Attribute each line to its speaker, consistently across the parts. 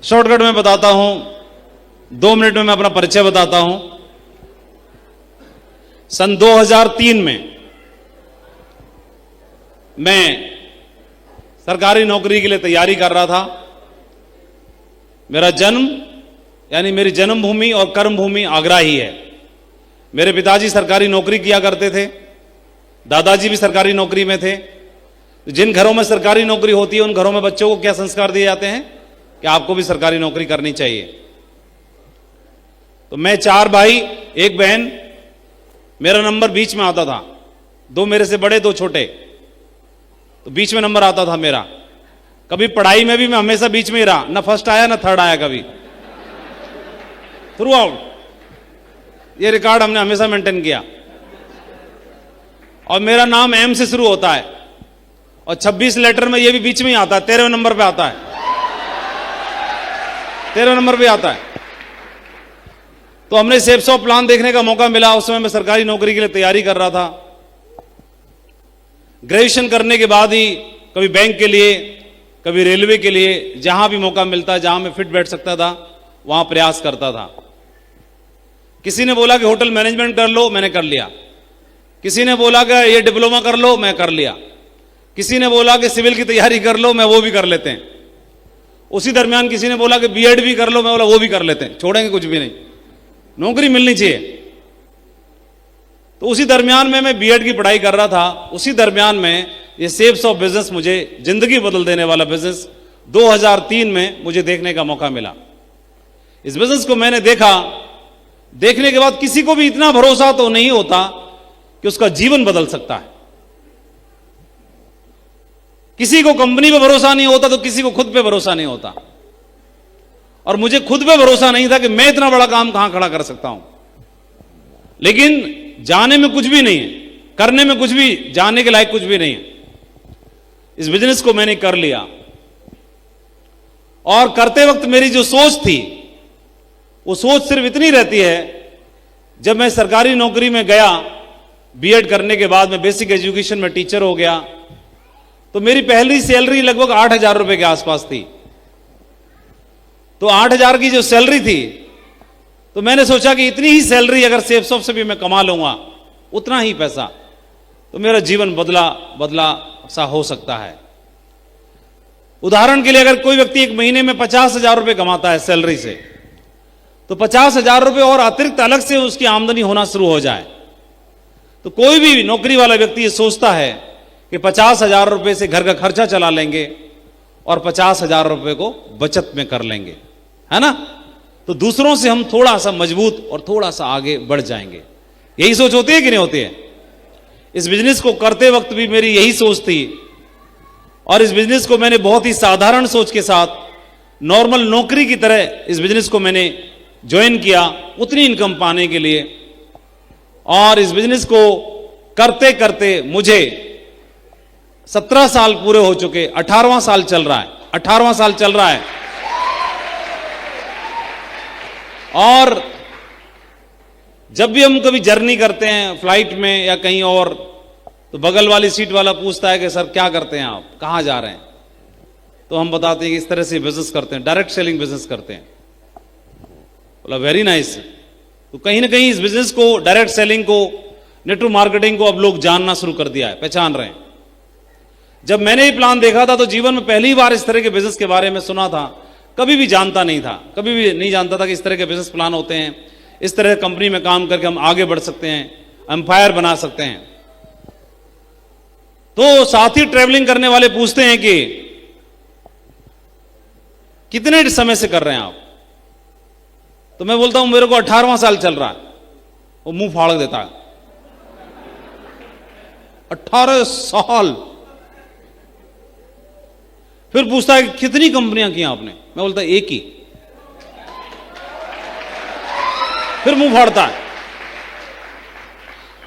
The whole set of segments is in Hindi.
Speaker 1: शॉर्टकट में बताता हूं, 2 मिनट में मैं अपना परिचय बताता हूं। सन 2003 में मैं सरकारी नौकरी के लिए तैयारी कर रहा था। मेरा जन्म यानी मेरी जन्मभूमि और कर्मभूमि आगरा ही है। मेरे पिताजी सरकारी नौकरी किया करते थे, दादाजी भी सरकारी नौकरी में थे। जिन घरों में सरकारी नौकरी होती है उन घरों में बच्चों को क्या संस्कार दिए जाते हैं कि आपको भी सरकारी नौकरी करनी चाहिए। तो मैं 4 भाई 1 बहन, मेरा नंबर बीच में आता था। 2 मेरे से बड़े 2 छोटे, तो बीच में नंबर आता था मेरा। कभी पढ़ाई में भी मैं हमेशा बीच में ही रहा, ना फर्स्ट आया ना थर्ड आया कभी, थ्रू आउट। ये रिकॉर्ड हमने हमेशा मेंटेन किया। और मेरा नाम एम से शुरू होता है और 26 लेटर में ये भी बीच में ही आता है, 13वें नंबर पे आता है, 13वें नंबर पे आता है। तो हमने सेप्स ऑफ प्लान देखने का मौका मिला। उस समय मैं सरकारी नौकरी के लिए तैयारी कर रहा था। ग्रेजुएशन करने के बाद ही कभी बैंक के लिए, कभी रेलवे के लिए, जहां भी मौका मिलता, जहां मैं फिट बैठ सकता था वहां प्रयास करता था। किसी ने बोला कि होटल मैनेजमेंट कर लो, मैंने कर लिया। किसी ने बोला कि ये डिप्लोमा कर लो, मैं कर लिया। किसी ने बोला कि सिविल की तैयारी कर लो, मैं वो भी कर लेते हैं। उसी दरमियान किसी ने बोला कि बीएड भी कर लो, मैं बोला वो भी कर लेते हैं, छोड़ेंगे कुछ भी नहीं, नौकरी मिलनी चाहिए। तो उसी दरमियान में मैं बीएड की पढ़ाई कर रहा था। उसी दरमियान में ये सेप्स ऑफ बिजनेस, मुझे जिंदगी बदल देने वाला बिजनेस 2003 में मुझे देखने का मौका मिला। इस बिजनेस को मैंने देखा। देखने के बाद किसी को भी इतना भरोसा तो नहीं होता कि उसका जीवन बदल सकता है। किसी को कंपनी पे भरोसा नहीं होता तो किसी को खुद पे भरोसा नहीं होता। और मुझे खुद पे भरोसा नहीं था कि मैं इतना बड़ा काम कहां खड़ा कर सकता हूं। लेकिन जाने में कुछ भी नहीं है, करने में कुछ भी, जाने के लायक कुछ भी नहीं है। इस बिजनेस को मैंने कर लिया। और करते वक्त मेरी जो सोच थी, वो सोच सिर्फ इतनी रहती है, जब मैं सरकारी नौकरी में गया, बीएड करने के बाद मैं बेसिक एजुकेशन में टीचर हो गया, तो मेरी पहली सैलरी लगभग 8,000 रुपए के आसपास थी। तो 8,000 की जो सैलरी थी, तो मैंने सोचा कि इतनी ही सैलरी अगर सेप्स ऑफ से भी मैं कमा लूंगा, उतना ही पैसा, तो मेरा जीवन बदला सा हो सकता है। उदाहरण के लिए, अगर कोई व्यक्ति एक महीने में 50,000 रुपए कमाता है सैलरी से, तो 50,000 रुपए और अतिरिक्त अलग से उसकी आमदनी होना शुरू हो जाए, तो कोई भी नौकरी वाला व्यक्ति ये सोचता है कि 50,000 रुपए से घर का खर्चा चला लेंगे और 50,000 रुपए को बचत में कर लेंगे, है ना। तो दूसरों से हम थोड़ा सा मजबूत और थोड़ा सा आगे बढ़ जाएंगे। यही सोच होती है कि नहीं होती है? इस बिजनेस को करते वक्त भी मेरी यही सोच थी। और इस बिजनेस को मैंने बहुत ही साधारण सोच के साथ, नॉर्मल नौकरी की तरह इस बिजनेस को मैंने ज्वाइन किया, उतनी इनकम पाने के लिए। और इस बिजनेस को करते करते मुझे 17 साल पूरे हो चुके, 18वां साल चल रहा है, 18वां साल चल रहा है। और जब भी हम कभी जर्नी करते हैं फ्लाइट में या कहीं और, तो बगल वाली सीट वाला पूछता है कि सर क्या करते हैं आप, कहां जा रहे हैं? तो हम बताते हैं कि इस तरह से बिजनेस करते हैं, डायरेक्ट सेलिंग बिजनेस करते हैं। बोला वेरी नाइस। तो कहीं ना कहीं इस बिजनेस को, डायरेक्ट सेलिंग को, नेटवर्क मार्केटिंग को अब लोग जानना शुरू कर दिया है, पहचान रहे हैं। जब मैंने ये प्लान देखा था तो जीवन में पहली बार इस तरह के बिजनेस के बारे में सुना था। कभी भी जानता नहीं था, कभी भी नहीं जानता था कि इस तरह के बिजनेस प्लान होते हैं, इस तरह कंपनी में काम करके हम आगे बढ़ सकते हैं, एम्पायर बना सकते हैं। तो साथी ट्रैवलिंग करने वाले पूछते हैं कि कितने समय से कर रहे हैं आप? तो मैं बोलता हूं मेरे को 18वां साल चल रहा है। वो मुंह फाड़ देता है, 18 साल। फिर पूछता है कितनी कंपनियां की आपने? मैं बोलता एक ही। फिर मुंह फाड़ता है,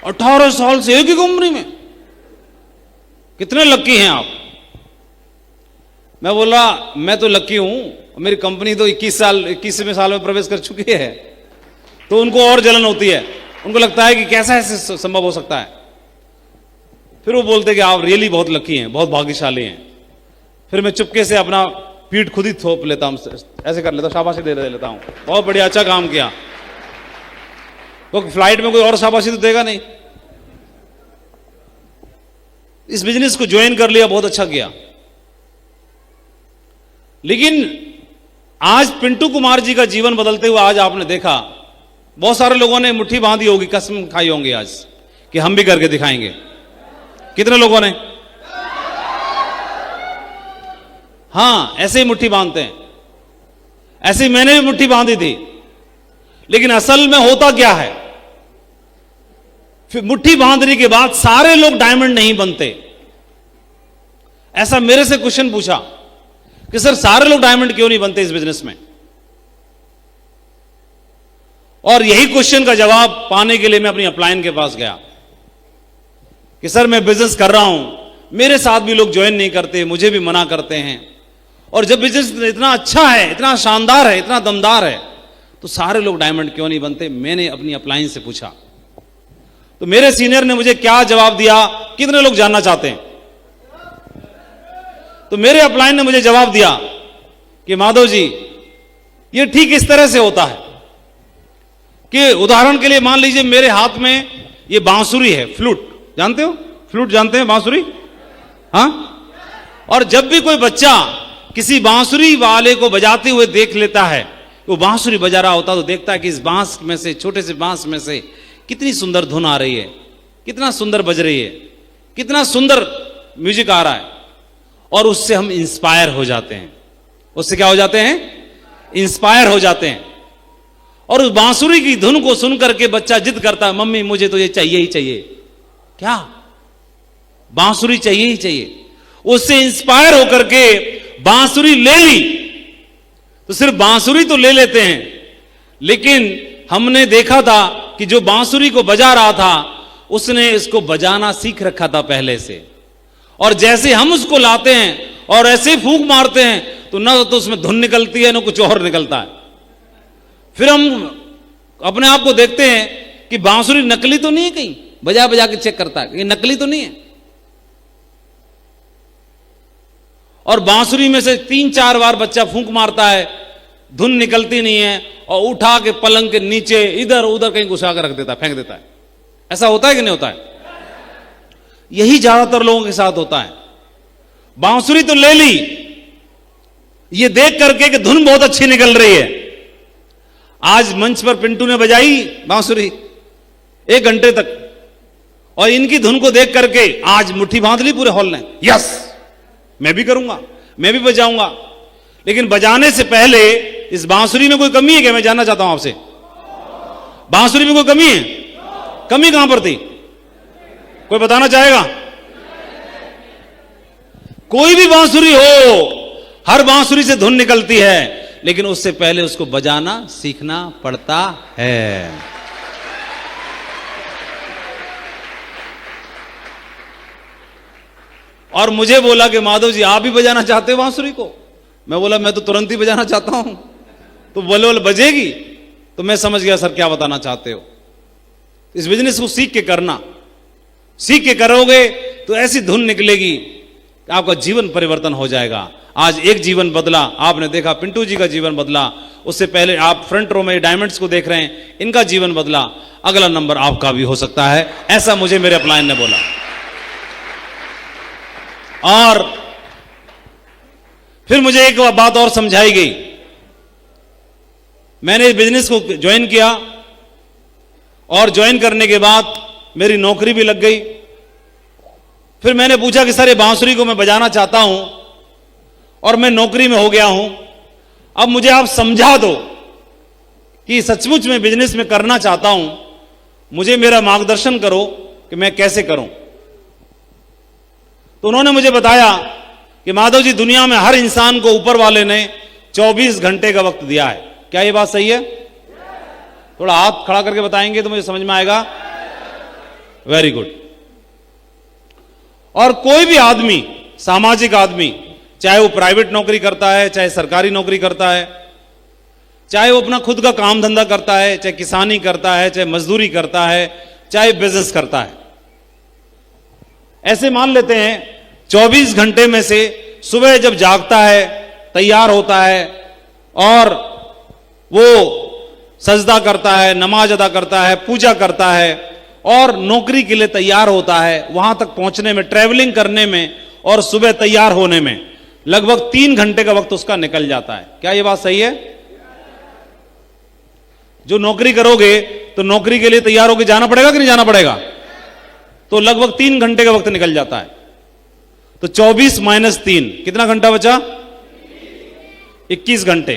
Speaker 1: 18 साल से एक ही कंपनी में, कितने लक्की हैं आप? मैं बोला मैं तो लक्की हूं, मेरी कंपनी तो 21वें साल में प्रवेश कर चुकी है। तो उनको और जलन होती है, उनको लगता है कि कैसा ऐसे संभव हो सकता है। फिर वो बोलते कि आप रियली बहुत लकी हैं, बहुत भाग्यशाली हैं। फिर मैं चुपके से अपना पीठ खुद ही थोप लेता हूं, ऐसे कर लेता हूं, शाबाशी दे लेता हूं, बहुत बढ़िया, अच्छा काम किया। तो फ्लाइट में कोई और शाबाशी तो देगा नहीं। इस बिजनेस को ज्वाइन कर लिया, बहुत अच्छा किया। लेकिन आज पिंटू कुमार जी का जीवन बदलते हुए आज आपने देखा, बहुत सारे लोगों ने मुट्ठी बांधी होगी, कसम खाई होंगी आज कि हम भी करके दिखाएंगे। कितने लोगों ने? हां, ऐसे ही मुट्ठी बांधते हैं, ऐसे ही मैंने भी मुट्ठी बांधी थी। लेकिन असल में होता क्या है, फिर मुट्ठी बांधने के बाद सारे लोग डायमंड नहीं बनते। ऐसा मेरे से क्वेश्चन पूछा कि सर सारे लोग डायमंड क्यों नहीं बनते इस बिजनेस में? और यही क्वेश्चन का जवाब पाने के लिए मैं अपनी अपलाइन के पास गया कि सर मैं बिजनेस कर रहा हूं, मेरे साथ भी लोग ज्वाइन नहीं करते, मुझे भी मना करते हैं, और जब बिजनेस इतना अच्छा है, इतना शानदार है, इतना दमदार है, तो सारे लोग डायमंड क्यों नहीं बनते? मैंने अपनी अपलाइन से पूछा, तो मेरे सीनियर ने मुझे क्या जवाब दिया, कितने लोग जानना चाहते हैं? तो मेरे अपलाइन ने मुझे जवाब दिया कि माधव जी, ये ठीक इस तरह से होता है कि उदाहरण के लिए मान लीजिए मेरे हाथ में ये बांसुरी है, फ्लूट, जानते हो? फ्लूट जानते हैं, बांसुरी? हां। और जब भी कोई बच्चा किसी बांसुरी वाले को बजाते हुए देख लेता है, वो बांसुरी बजा रहा होता तो देखता है कि इस बांस में से, छोटे से बांस में से कितनी सुंदर धुन आ रही है, कितना सुंदर बज रही है, कितना सुंदर म्यूजिक आ रहा है, और उससे हम इंस्पायर हो जाते हैं। उससे क्या हो जाते हैं? इंस्पायर हो जाते हैं। और उस बांसुरी की धुन को सुनकर के बच्चा जिद करता है, मम्मी मुझे तो ये चाहिए ही चाहिए। क्या? बांसुरी चाहिए ही चाहिए। उससे इंस्पायर होकर के बांसुरी ले ली। तो सिर्फ बांसुरी तो ले लेते हैं, लेकिन हमने देखा था कि जो बांसुरी को बजा रहा था उसने इसको बजाना सीख रखा था पहले से, और जैसे हम उसको लाते हैं और ऐसे फूंक मारते हैं तो ना तो उसमें धुन निकलती है ना कुछ और निकलता है। फिर हम अपने आप को देखते हैं कि बांसुरी नकली तो नहीं है, कहीं बजा बजा के चेक करता है, ये नकली तो नहीं है। और बांसुरी में से 3-4 बार बच्चा फूंक मारता है, धुन निकलती नहीं है, और उठा के पलंग के नीचे इधर उधर कहीं घुसा कर रख देता है, फेंक देता है। ऐसा होता है कि नहीं होता है? यही ज्यादातर लोगों के साथ होता है। बांसुरी तो ले ली, ये देख करके कि धुन बहुत अच्छी निकल रही है। आज मंच पर पिंटू ने बजाई बांसुरी 1 घंटे तक, और इनकी धुन को देख करके आज मुट्ठी बांध ली पूरे हॉल ने, यस मैं भी करूंगा, मैं भी बजाऊंगा। लेकिन बजाने से पहले इस बांसुरी में कोई कमी है क्या? मैं जानना चाहता हूं आपसे, बांसुरी में कोई कमी है? कमी कहां पर थी? कोई बताना चाहेगा? कोई भी बांसुरी हो, हर बांसुरी से धुन निकलती है, लेकिन उससे पहले उसको बजाना सीखना पड़ता है। और मुझे बोला कि माधव जी आप भी बजाना चाहते हो बांसुरी को? मैं बोला मैं तो तुरंत ही बजाना चाहता हूं। तो बोले बजेगी? तो मैं समझ गया सर क्या बताना चाहते हो। इस बिजनेस को सीख के करना, सीख के करोगे तो ऐसी धुन निकलेगी कि आपका जीवन परिवर्तन हो जाएगा। आज एक जीवन बदला, आपने देखा पिंटू जी का जीवन बदला, उससे पहले आप फ्रंट रो में डायमंड्स को देख रहे हैं, इनका जीवन बदला, अगला नंबर आपका भी हो सकता है, ऐसा मुझे मेरे अपलाइन ने बोला। और फिर मुझे एक बात और समझाई गई। मैंने इस बिजनेस को ज्वाइन किया, और ज्वाइन करने के बाद मेरी नौकरी भी लग गई। फिर मैंने पूछा कि सर ये बांसुरी को मैं बजाना चाहता हूं और मैं नौकरी में हो गया हूं, अब मुझे आप समझा दो कि सचमुच में बिजनेस में करना चाहता हूं, मुझे मेरा मार्गदर्शन करो कि मैं कैसे करूं। तो उन्होंने मुझे बताया कि माधव जी दुनिया में हर इंसान को ऊपर वाले ने 24 घंटे का वक्त दिया है। क्या ये बात सही है? थोड़ा हाथ खड़ा करके बताएंगे तो मुझे समझ में आएगा। Very good. और कोई भी आदमी, सामाजिक आदमी, चाहे वो प्राइवेट नौकरी करता है, चाहे सरकारी नौकरी करता है, चाहे वो अपना खुद का काम धंधा करता है, चाहे किसानी करता है, चाहे मजदूरी करता है, चाहे बिजनेस करता है, ऐसे मान लेते हैं 24 घंटे में से सुबह जब जागता है तैयार होता है और वो सजदा करता है, नमाज अदा करता है, पूजा करता है और नौकरी के लिए तैयार होता है, वहां तक पहुंचने में, ट्रैवलिंग करने में और सुबह तैयार होने में लगभग 3 घंटे का वक्त उसका निकल जाता है। क्या ये बात सही है? जो नौकरी करोगे तो नौकरी के लिए तैयार होकर जाना पड़ेगा कि नहीं जाना पड़ेगा? तो लगभग 3 घंटे का वक्त निकल जाता है। तो 24 माइनस 3 कितना घंटा बचा? 21 घंटे।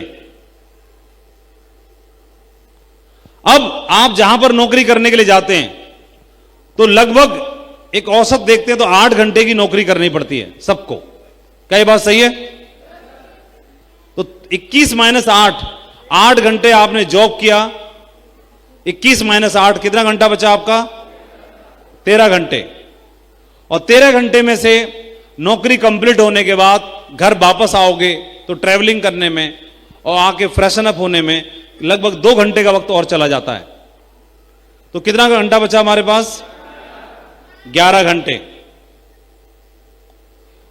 Speaker 1: अब आप जहां पर नौकरी करने के लिए जाते हैं तो लगभग एक औसत देखते हैं तो 8 घंटे की नौकरी करनी पड़ती है सबको। क्या ये बात सही है? तो 21 माइनस 8 घंटे आपने जॉब किया। 21 माइनस 8 कितना घंटा बचा आपका? 13 घंटे। और 13 घंटे में से नौकरी कंप्लीट होने के बाद घर वापस आओगे तो ट्रैवलिंग करने में और आके फ्रेशन अप होने में लगभग 2 घंटे का वक्त और चला जाता है। तो कितना घंटा बचा हमारे पास? 11 घंटे।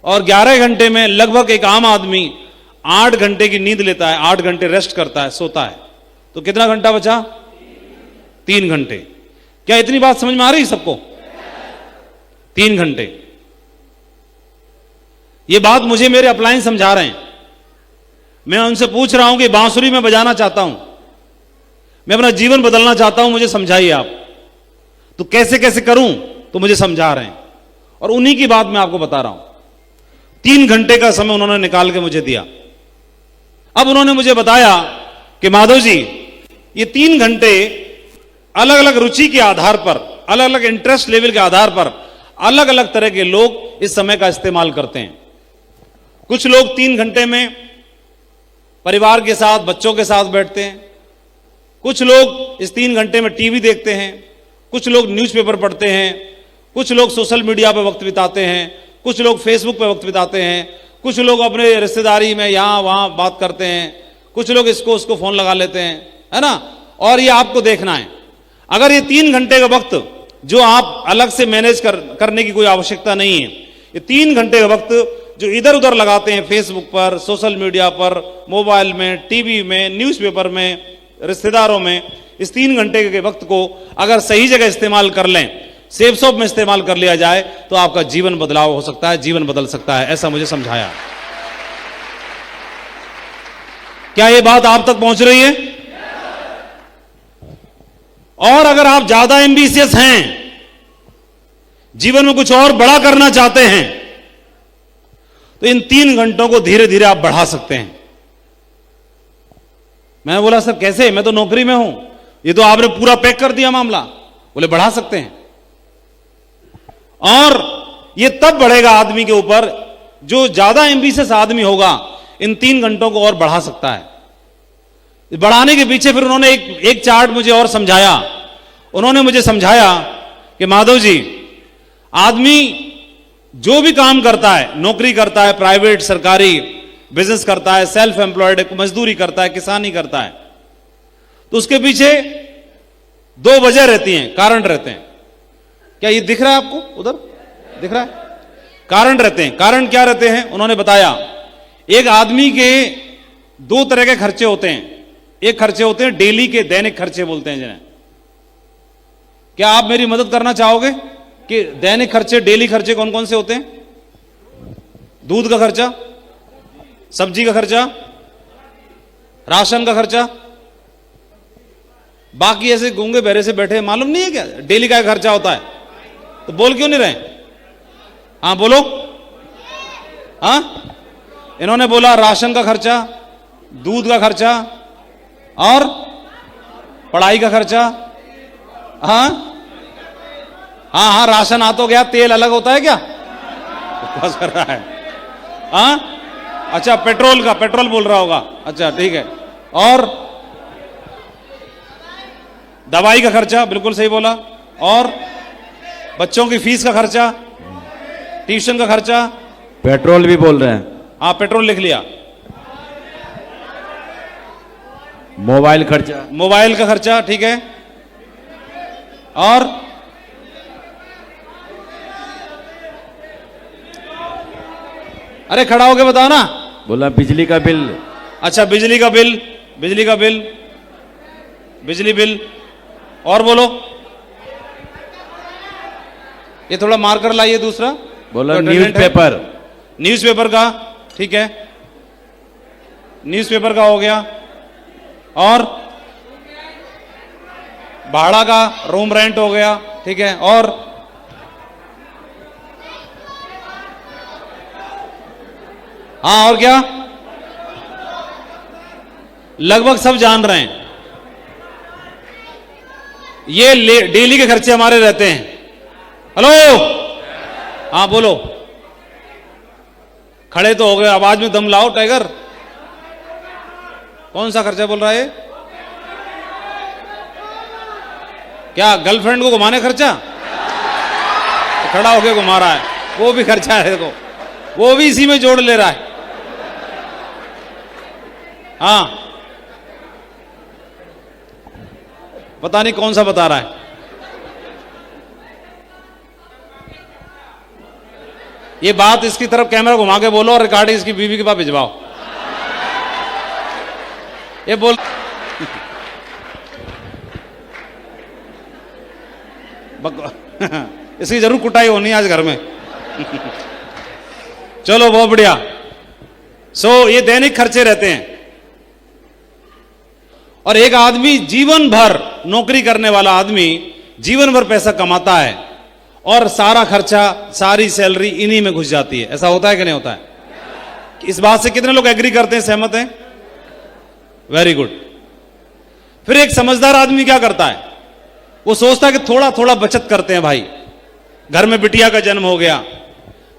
Speaker 1: और 11 घंटे में लगभग एक आम आदमी 8 घंटे की नींद लेता है, 8 घंटे रेस्ट करता है, सोता है। तो कितना घंटा बचा? 3 घंटे। क्या इतनी बात समझ में आ रही है सबको? 3 घंटे। ये बात मुझे मेरे अपलाइन समझा रहे हैं। मैं उनसे पूछ रहा हूं कि बांसुरी में बजाना चाहता हूं, मैं अपना जीवन बदलना चाहता हूं, मुझे समझाइए आप। तो कैसे कैसे करूं? तो मुझे समझा रहे हैं और उन्हीं की बात मैं आपको बता रहा हूं। 3 घंटे का समय उन्होंने निकाल के मुझे दिया। अब उन्होंने मुझे बताया कि माधव जी, ये 3 घंटे अलग अलग रुचि के आधार पर, अलग अलग इंटरेस्ट लेवल के आधार पर अलग अलग तरह के लोग इस समय का इस्तेमाल करते हैं। कुछ लोग 3 घंटे में परिवार के साथ, बच्चों के साथ बैठते हैं। कुछ लोग इस 3 घंटे में टीवी देखते हैं। कुछ लोग न्यूज़पेपर पढ़ते हैं। कुछ लोग सोशल मीडिया पर वक्त बिताते हैं। कुछ लोग फेसबुक पर वक्त बिताते हैं। कुछ लोग अपने रिश्तेदारी में यहां वहां बात करते हैं। कुछ लोग इसको उसको फोन लगा लेते हैं, है ना? और ये आपको देखना है। अगर ये 3 घंटे का वक्त जो आप अलग से मैनेज करने की कोई आवश्यकता नहीं है, ये 3 घंटे का वक्त जो इधर उधर लगाते हैं, फेसबुक पर, सोशल मीडिया पर, मोबाइल में, टीवी में, न्यूज़पेपर में, रिश्तेदारों में, इस 3 घंटे के वक्त को अगर सही जगह इस्तेमाल कर लें, सेफ शॉप में इस्तेमाल कर लिया जाए तो आपका जीवन बदलाव हो सकता है, जीवन बदल सकता है। ऐसा मुझे समझाया। क्या यह बात आप तक पहुंच रही है? और अगर आप ज्यादा एम्बिशियस हैं, जीवन में कुछ और बड़ा करना चाहते हैं, तो इन 3 घंटों को धीरे धीरे आप बढ़ा सकते हैं। मैंने बोला सर कैसे? मैं तो नौकरी में हूं। ये तो आपने पूरा पैक कर दिया मामला। बोले बढ़ा सकते हैं। और ये तब बढ़ेगा आदमी के ऊपर, जो ज्यादा एम्बिशियस आदमी होगा इन 3 घंटों को और बढ़ा सकता है। बढ़ाने के पीछे फिर उन्होंने एक चार्ट मुझे और समझाया। उन्होंने मुझे समझाया कि माधव जी, आदमी जो भी काम करता है, नौकरी करता है, प्राइवेट, सरकारी, बिजनेस करता है, सेल्फ एम्प्लॉयड, मजदूरी करता है, किसानी करता है, तो उसके पीछे 2 वजह रहती हैं, कारण रहते हैं। क्या ये दिख रहा है आपको? उधर दिख रहा है? कारण रहते हैं। कारण क्या रहते हैं? उन्होंने बताया, एक आदमी के 2 तरह के खर्चे होते हैं। एक खर्चे होते हैं डेली के, दैनिक खर्चे बोलते हैं जिन्हें। क्या आप मेरी मदद करना चाहोगे कि दैनिक खर्चे, डेली खर्चे कौन कौन से होते हैं? दूध का खर्चा, सब्जी का खर्चा, राशन का खर्चा। बाकी ऐसे गूंगे बहरे से बैठे, मालूम नहीं है क्या डेली का खर्चा होता है? तो बोल क्यों नहीं रहे? हाँ बोलो। हाँ, इन्होंने बोला राशन का खर्चा, दूध का खर्चा और पढ़ाई का खर्चा। हाँ हाँ हाँ, राशन आ तो गया, तेल अलग होता है क्या? बस कर रहा है। हाँ अच्छा, पेट्रोल का, पेट्रोल बोल रहा होगा। अच्छा ठीक है। और दवाई का खर्चा, बिल्कुल सही बोला। और बच्चों की फीस का खर्चा, ट्यूशन का खर्चा,
Speaker 2: पेट्रोल भी बोल रहे हैं।
Speaker 1: हाँ पेट्रोल लिख लिया।
Speaker 2: मोबाइल खर्चा,
Speaker 1: मोबाइल का खर्चा, ठीक है। और अरे खड़ा होके बताओ ना,
Speaker 2: बोला बिजली का बिल।
Speaker 1: अच्छा, बिजली का बिल, बिजली का बिल, बिजली बिल। और बोलो, ये थोड़ा मार्कर लाइए दूसरा।
Speaker 2: बोला
Speaker 1: तो attendant है।
Speaker 2: न्यूज़पेपर।
Speaker 1: न्यूज़पेपर का, ठीक है, न्यूज़पेपर का हो गया। और भाड़ा का, रूम रेंट हो गया, ठीक है। और हाँ, और क्या? लगभग सब जान रहे हैं। ये डेली के खर्चे हमारे रहते हैं। हेलो, हाँ बोलो, खड़े तो हो गए, आवाज में दम लाओ टाइगर। कौन सा खर्चा बोल रहा है? क्या गर्लफ्रेंड को घुमाने खर्चा? तो खड़ा होके घुमा रहा है, वो भी खर्चा है, देखो वो भी इसी में जोड़ ले रहा है। हाँ, पता नहीं कौन सा बता रहा है। ये बात इसकी तरफ कैमरा घुमा के बोलो और रिकॉर्डिंग इसकी बीवी के पास भिजवाओ। ये बोल इसकी जरूर कुटाई होनी है आज घर में। चलो, बहुत बढ़िया। ये दैनिक खर्चे रहते हैं। और एक आदमी जीवन भर, नौकरी करने वाला आदमी जीवन भर पैसा कमाता है और सारा खर्चा, सारी सैलरी इन्हीं में घुस जाती है। ऐसा होता है कि नहीं होता है? इस बात से कितने लोग एग्री करते हैं, सहमत हैं? Very good. फिर एक समझदार आदमी क्या करता है? वो सोचता है कि थोड़ा थोड़ा बचत करते हैं भाई। घर में बिटिया का जन्म हो गया,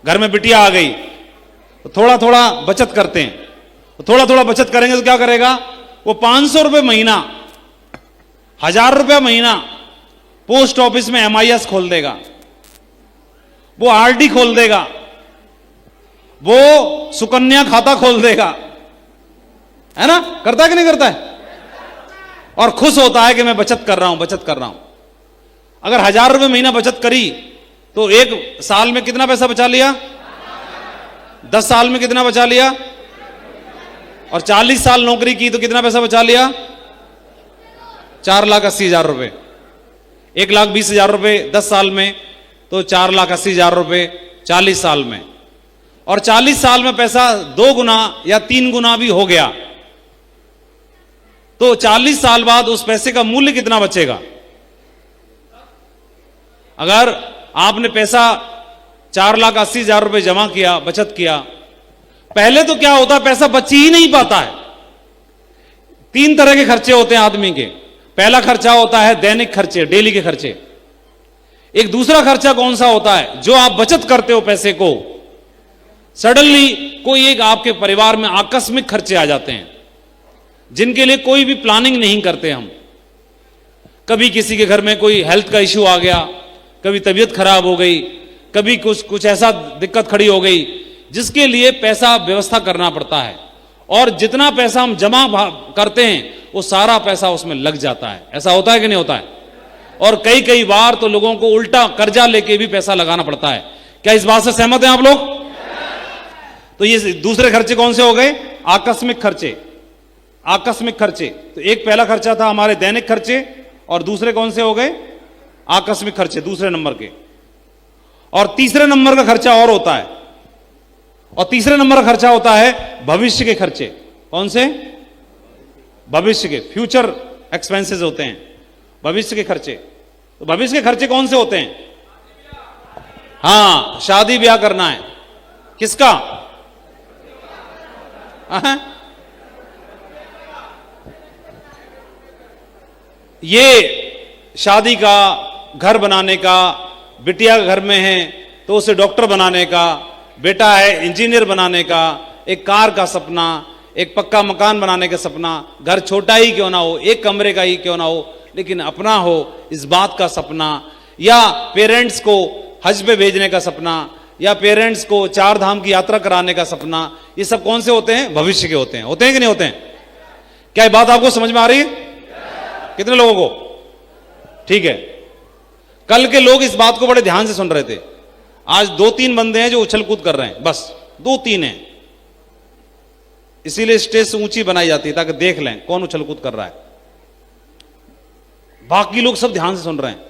Speaker 1: घर में बिटिया आ गई, तो थोड़ा थोड़ा बचत करते हैं। तो थोड़ा थोड़ा बचत करेंगे तो क्या करेगा? वो 500 रुपए महीना, 1000 रुपया महीना पोस्ट ऑफिस में MIS खोल देगा, वो RD खोल देगा, वो सुकन्या खाता खोल देगा, है ना? करता है कि नहीं करता है? और खुश होता है कि मैं बचत कर रहा हूं, बचत कर रहा हूं। अगर 1000 रुपये महीना बचत करी तो एक साल में कितना पैसा बचा लिया? 10 साल में कितना बचा लिया? और 40 साल नौकरी की तो कितना पैसा बचा लिया? 4,80,000 रुपए। 1,20,000 रुपए 10 साल में, तो 4,80,000 रुपए 40 साल में। और 40 साल में पैसा 2 गुना या 3 गुना भी हो गया, तो 40 साल बाद उस पैसे का मूल्य कितना बचेगा? अगर आपने पैसा 4,80,000 रुपए जमा किया, बचत किया, पहले तो क्या होता है, पैसा बच ही नहीं पाता है। 3 तरह के खर्चे होते हैं आदमी के। पहला खर्चा होता है दैनिक खर्चे, डेली के खर्चे। एक दूसरा खर्चा कौन सा होता है? जो आप बचत करते हो पैसे को, सडनली कोई एक आपके परिवार में आकस्मिक खर्चे आ जाते हैं जिनके लिए कोई भी प्लानिंग नहीं करते हम। कभी किसी के घर में कोई हेल्थ का इश्यू आ गया, कभी तबीयत खराब हो गई, कभी कुछ ऐसा दिक्कत खड़ी हो गई जिसके लिए पैसा व्यवस्था करना पड़ता है। और जितना पैसा हम जमा करते हैं वो सारा पैसा उसमें लग जाता है। ऐसा होता है कि नहीं होता है? और कई कई बार तो लोगों को उल्टा कर्जा लेके भी पैसा लगाना पड़ता है। क्या इस बात से सहमत हैं आप लोग? तो ये दूसरे खर्चे कौन से हो गए? आकस्मिक खर्चे। आकस्मिक खर्चे, तो एक पहला खर्चा था हमारे दैनिक खर्चे, और दूसरे कौन से हो गए? आकस्मिक खर्चे, दूसरे नंबर के। और तीसरे नंबर का खर्चा और होता है, और तीसरे नंबर का खर्चा होता है भविष्य के खर्चे। कौन से? भविष्य के, फ्यूचर एक्सपेंसेस होते हैं, भविष्य के खर्चे। तो भविष्य के खर्चे कौन से होते हैं? हाँ, शादी ब्याह करना है। किसका? ये शादी का, घर बनाने का, बिटिया घर में है तो उसे डॉक्टर बनाने का, बेटा है इंजीनियर बनाने का, एक कार का सपना, एक पक्का मकान बनाने का सपना, घर छोटा ही क्यों ना हो, एक कमरे का ही क्यों ना हो, लेकिन अपना हो, इस बात का सपना। या पेरेंट्स को हज पे भेजने का सपना, या पेरेंट्स को 4 धाम की यात्रा कराने का सपना। ये सब कौन से होते हैं? भविष्य के होते हैं। होते हैं कि नहीं होते हैं? क्या ये बात आपको समझ में आ रही है? कितने लोगों को? ठीक है। कल के लोग इस बात को बड़े ध्यान से सुन रहे थे। आज 2-3 बंदे हैं जो उछल कूद कर रहे हैं, बस 2-3 हैं। इसीलिए स्टेज से ऊंची बनाई जाती है ताकि देख लें कौन उछल कूद कर रहा है। बाकी लोग सब ध्यान से सुन रहे हैं,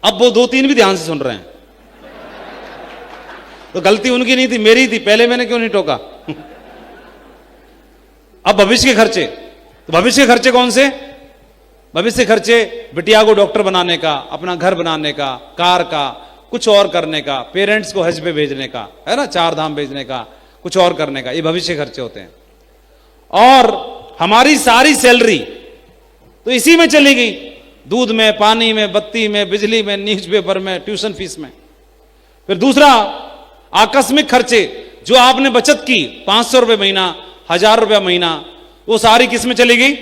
Speaker 1: अब वो 2-3 भी ध्यान से सुन रहे हैं। तो गलती उनकी नहीं थी, मेरी थी, पहले मैंने क्यों नहीं टोका। अब भविष्य के खर्चे, तो भविष्य के खर्चे कौन से? भविष्य के खर्चे बिटिया को डॉक्टर बनाने का, अपना घर बनाने का, कार का, कुछ और करने का, पेरेंट्स को हज पे भेजने का, है ना, 4 धाम भेजने का, कुछ और करने का, ये भविष्य के खर्चे होते हैं। और हमारी सारी सैलरी तो इसी में चली गई, दूध में, पानी में, बत्ती में, बिजली में, न्यूज़पेपर में, ट्यूशन फीस में। फिर दूसरा आकस्मिक खर्चे, जो आपने बचत की 500 रुपये महीना, 1000 रुपया महीना, वो सारी किस में चली गई?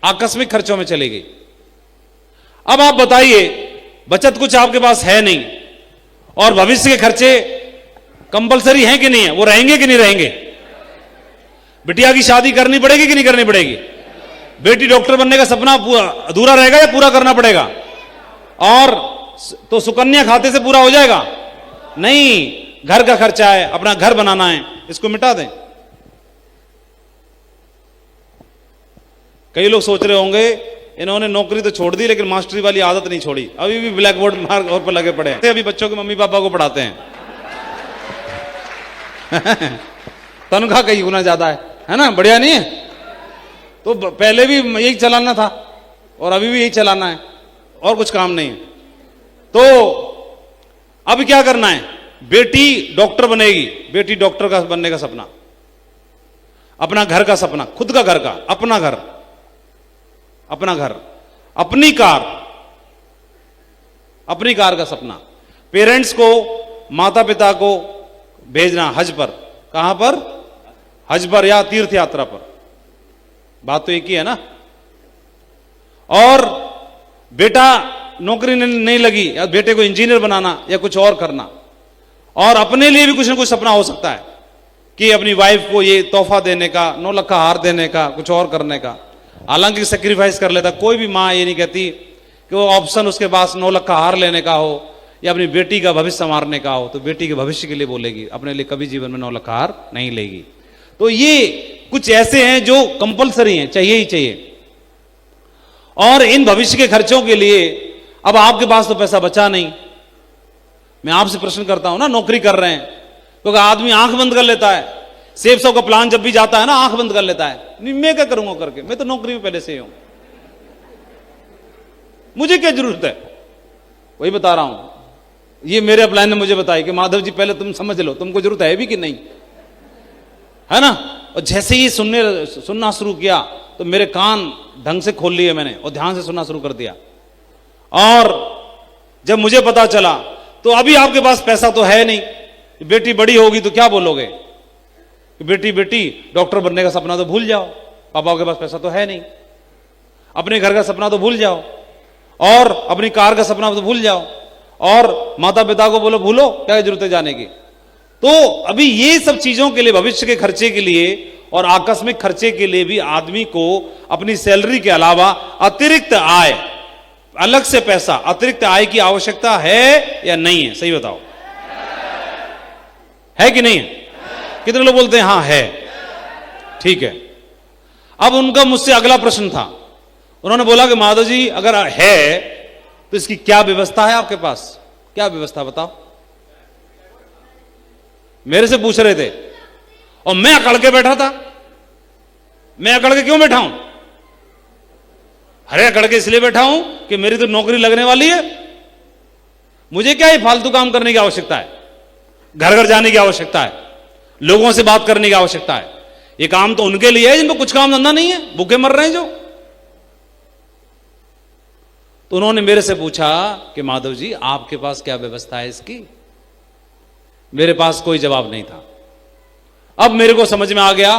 Speaker 1: आकस्मिक खर्चों में चली गई। अब आप बताइए, बचत कुछ आपके पास है नहीं और भविष्य के खर्चे कंपलसरी हैं कि नहीं है? वो रहेंगे कि नहीं रहेंगे? बिटिया की शादी करनी पड़ेगी कि नहीं करनी पड़ेगी? बेटी डॉक्टर बनने का सपना अधूरा रहेगा या पूरा करना पड़ेगा? और तो सुकन्या खाते से पूरा हो जाएगा? नहीं, घर का खर्चा है, अपना घर बनाना है, इसको मिटा दें। कई लोग सोच रहे होंगे इन्होंने नौकरी तो छोड़ दी लेकिन मास्टरी वाली आदत नहीं छोड़ी, अभी भी ब्लैक बोर्ड मार्क और पर लगे पड़े हैं, अभी बच्चों के मम्मी पापा को पढ़ाते हैं। तनख्वाह कई गुना ज्यादा है ना, बढ़िया नहीं है? तो पहले भी यही चलाना था और अभी भी यही चलाना है और कुछ काम नहीं है। तो अब क्या करना है? बेटी डॉक्टर बनेगी, बेटी डॉक्टर का बनने का सपना, अपना घर का सपना, खुद का घर का, अपना घर, अपना घर, अपनी कार का सपना, पेरेंट्स को, माता पिता को भेजना हज पर, कहां पर? हज पर या तीर्थ यात्रा पर, बात तो एक ही है ना। और बेटा नौकरी नहीं लगी या बेटे को इंजीनियर बनाना या कुछ और करना, और अपने लिए भी कुछ ना कुछ सपना हो सकता है कि अपनी वाइफ को ये तोहफा देने का, 9 लाख का हार देने का, कुछ और करने का। हालांकि सेक्रीफाइस कर लेता, कोई भी माँ ये नहीं कहती कि वो ऑप्शन उसके पास 9 लाख का हार लेने का हो या अपनी बेटी का भविष्य संवारने का हो, तो बेटी के भविष्य के लिए बोलेगी, अपने लिए कभी जीवन में 9 लाख का हार नहीं लेगी। तो ये कुछ ऐसे हैं जो कंपलसरी हैं, चाहिए ही चाहिए। और इन भविष्य के खर्चों के लिए अब आपके पास तो पैसा बचा नहीं। मैं आपसे प्रश्न करता हूं ना, नौकरी कर रहे हैं क्योंकि आदमी आंख बंद कर लेता है, सेब सौ का प्लान जब भी जाता है ना आंख बंद कर लेता है, नहीं मैं क्या करूंगा करके, मैं तो नौकरी में पहले से ही हूं, मुझे क्या जरूरत है। वही बता रहा हूं, ये मेरे अपलाइन ने मुझे बताया कि माधव जी पहले तुम समझ लो तुमको जरूरत है भी कि नहीं, है ना। और जैसे ही सुनना शुरू किया तो मेरे कान ढंग से खोल लिए मैंने और ध्यान से सुनना शुरू कर दिया। और जब मुझे पता चला तो अभी आपके पास पैसा तो है नहीं, बेटी बड़ी होगी तो क्या बोलोगे कि बेटी डॉक्टर बनने का सपना तो भूल जाओ, पापा के पास पैसा तो है नहीं, अपने घर का सपना तो भूल जाओ, और अपनी कार का सपना तो भूल जाओ, और माता पिता को बोलो भूलो, क्या जरूरत है जाने की। तो अभी ये सब चीजों के लिए, भविष्य के खर्चे के लिए और आकस्मिक खर्चे के लिए भी आदमी को अपनी सैलरी के अलावा अतिरिक्त आय, अलग से पैसा, अतिरिक्त आय की आवश्यकता है या नहीं है? सही बताओ, है कि नहीं है? कितने लोग बोलते हैं हां है? ठीक है। अब उनका मुझसे अगला प्रश्न था, उन्होंने बोला कि माधव जी अगर है तो इसकी क्या व्यवस्था है आपके पास? क्या व्यवस्था बताओ। मेरे से पूछ रहे थे और मैं अकड़ के बैठा था। मैं अकड़ के क्यों बैठा हूं? अरे अकड़ के इसलिए बैठा हूं कि मेरी तो नौकरी लगने वाली है, मुझे क्या ये फालतू काम करने की आवश्यकता है, घर घर जाने की आवश्यकता है, लोगों से बात करने की आवश्यकता है। ये काम तो उनके लिए है जिनको कुछ काम धंधा नहीं है, भूखे मर रहे हैं जो। तो उन्होंने मेरे से पूछा कि माधव जी आपके पास क्या व्यवस्था है इसकी? मेरे पास कोई जवाब नहीं था। अब मेरे को समझ में आ गया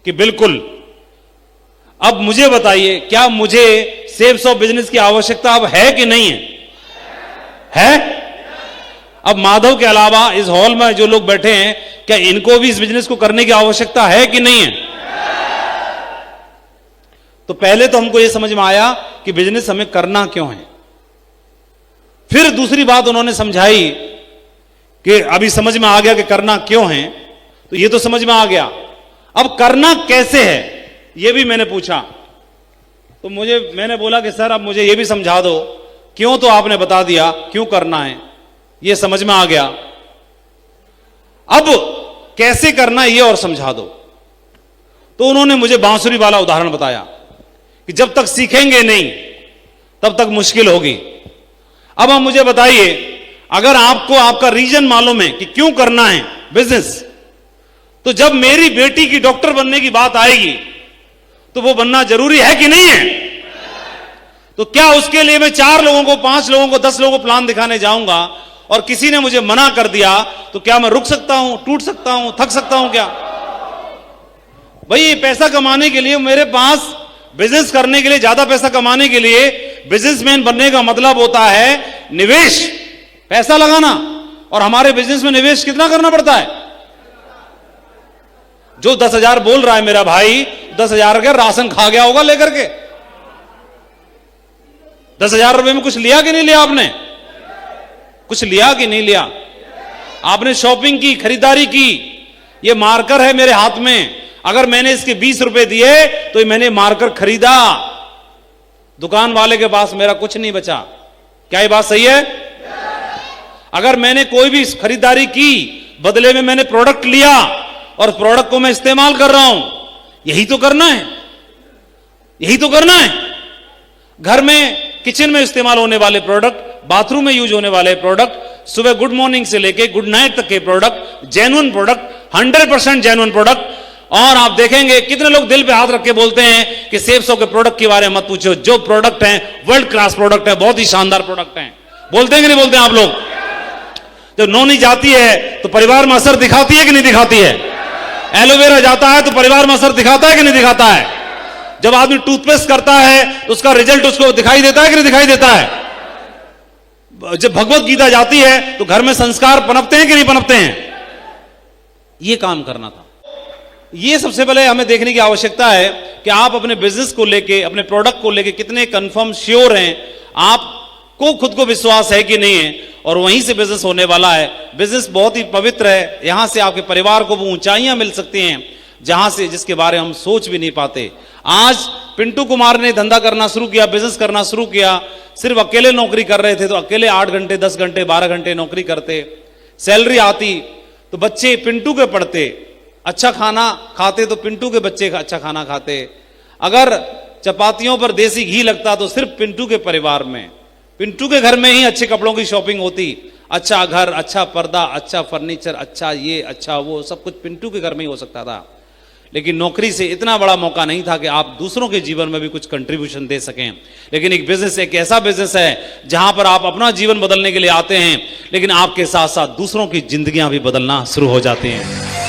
Speaker 1: कि बिल्कुल, अब मुझे बताइए क्या मुझे सेल्स ऑफ बिजनेस की आवश्यकता अब है कि नहीं है? अब माधव के अलावा इस हॉल में जो लोग बैठे हैं, क्या इनको भी इस बिजनेस को करने की आवश्यकता है कि नहीं है? तो पहले तो हमको यह समझ में आया कि बिजनेस हमें करना क्यों है। फिर दूसरी बात उन्होंने समझाई कि अभी समझ में आ गया कि करना क्यों है, तो यह तो समझ में आ गया। अब करना कैसे है यह भी मैंने पूछा, तो मैंने बोला कि सर अब मुझे यह भी समझा दो, क्यों तो आपने बता दिया क्यों करना है, यह समझ में आ गया, अब कैसे करना है यह और समझा दो। तो उन्होंने मुझे बांसुरी वाला उदाहरण बताया कि जब तक सीखेंगे नहीं तब तक मुश्किल होगी। अब आप मुझे बताइए, अगर आपको आपका रीजन मालूम है कि क्यों करना है बिजनेस, तो जब मेरी बेटी की डॉक्टर बनने की बात आएगी तो वो बनना जरूरी है कि नहीं है? तो क्या उसके लिए मैं 4 लोगों को, 5 लोगों को, 10 लोगों को प्लान दिखाने जाऊंगा और किसी ने मुझे मना कर दिया तो क्या मैं रुक सकता हूं, टूट सकता हूं, थक सकता हूं क्या? भाई पैसा कमाने के लिए मेरे पास, बिजनेस करने के लिए, ज्यादा पैसा कमाने के लिए बिजनेसमैन बनने का मतलब होता है निवेश, पैसा लगाना। और हमारे बिजनेस में निवेश कितना करना पड़ता है? जो 10,000 बोल रहा है मेरा भाई, 10,000 का राशन खा गया होगा लेकर के। 10,000 रुपए में कुछ लिया कि नहीं लिया आपने? कुछ लिया कि नहीं लिया? आपने शॉपिंग की, खरीदारी की। ये मार्कर है मेरे हाथ में, अगर मैंने इसके 20 रुपए दिए तो मैंने मार्कर खरीदा, दुकान वाले के पास मेरा कुछ नहीं बचा। क्या ये बात सही है? अगर मैंने कोई भी खरीदारी की, बदले में मैंने प्रोडक्ट लिया और प्रोडक्ट को मैं इस्तेमाल कर रहा हूं, यही तो करना है, यही तो करना है। घर में, किचन में इस्तेमाल होने वाले प्रोडक्ट, बाथरूम में यूज होने वाले प्रोडक्ट, सुबह गुड मॉर्निंग से लेके गुड नाइट तक के product, genuine product, 100% genuine product. और आप देखेंगे कितने लोग दिल पे हाथ रख के बोलते हैं कि सेफ्सो के प्रोडक्ट के बारे में मत पूछो, जो प्रोडक्ट हैं वर्ल्ड क्लास प्रोडक्ट है, बहुत ही शानदार प्रोडक्ट हैं। बोलते हैं कि नहीं बोलते हैं आप लोग? जब नौनी जाती है तो परिवार में असर दिखाती है कि नहीं दिखाती है? एलोवेरा जाता है तो परिवार में असर दिखाता है कि नहीं दिखाता है? जब आदमी टूथपेस्ट करता है तो उसका रिजल्ट उसको दिखाई देता है कि नहीं दिखाई देता है? जब भगवत गीता जाती है तो घर में संस्कार पनपते हैं कि नहीं पनपते हैं? यह काम करना था। यह सबसे पहले हमें देखने की आवश्यकता है कि आप अपने बिजनेस को लेके, अपने प्रोडक्ट को लेके कितने कंफर्म श्योर हैं, आपको खुद को विश्वास है कि नहीं है, और वहीं से बिजनेस होने वाला है। बिजनेस बहुत ही पवित्र है, यहां से आपके परिवार को वो ऊंचाइयां मिल सकती हैं जहां से, जिसके बारे में हम सोच भी नहीं पाते। आज पिंटू कुमार ने धंधा करना शुरू किया, बिजनेस करना शुरू किया, सिर्फ अकेले नौकरी कर रहे थे तो अकेले 8 घंटे, 10 घंटे, 12 घंटे नौकरी करते, सैलरी आती तो बच्चे पिंटू के पढ़ते, अच्छा खाना खाते तो पिंटू के बच्चे अच्छा खाना खाते, अगर चपातियों पर देसी घी लगता तो सिर्फ पिंटू के परिवार में, पिंटू के घर में ही अच्छे कपड़ों की शॉपिंग होती, अच्छा घर, अच्छा पर्दा, अच्छा फर्नीचर, अच्छा ये, अच्छा वो, सब कुछ पिंटू के घर में ही हो सकता था। लेकिन नौकरी से इतना बड़ा मौका नहीं था कि आप दूसरों के जीवन में भी कुछ कंट्रीब्यूशन दे सकें। लेकिन एक बिजनेस एक ऐसा बिजनेस है जहां पर आप अपना जीवन बदलने के लिए आते हैं, लेकिन आपके साथ साथ दूसरों की जिंदगियां भी बदलना शुरू हो जाती हैं।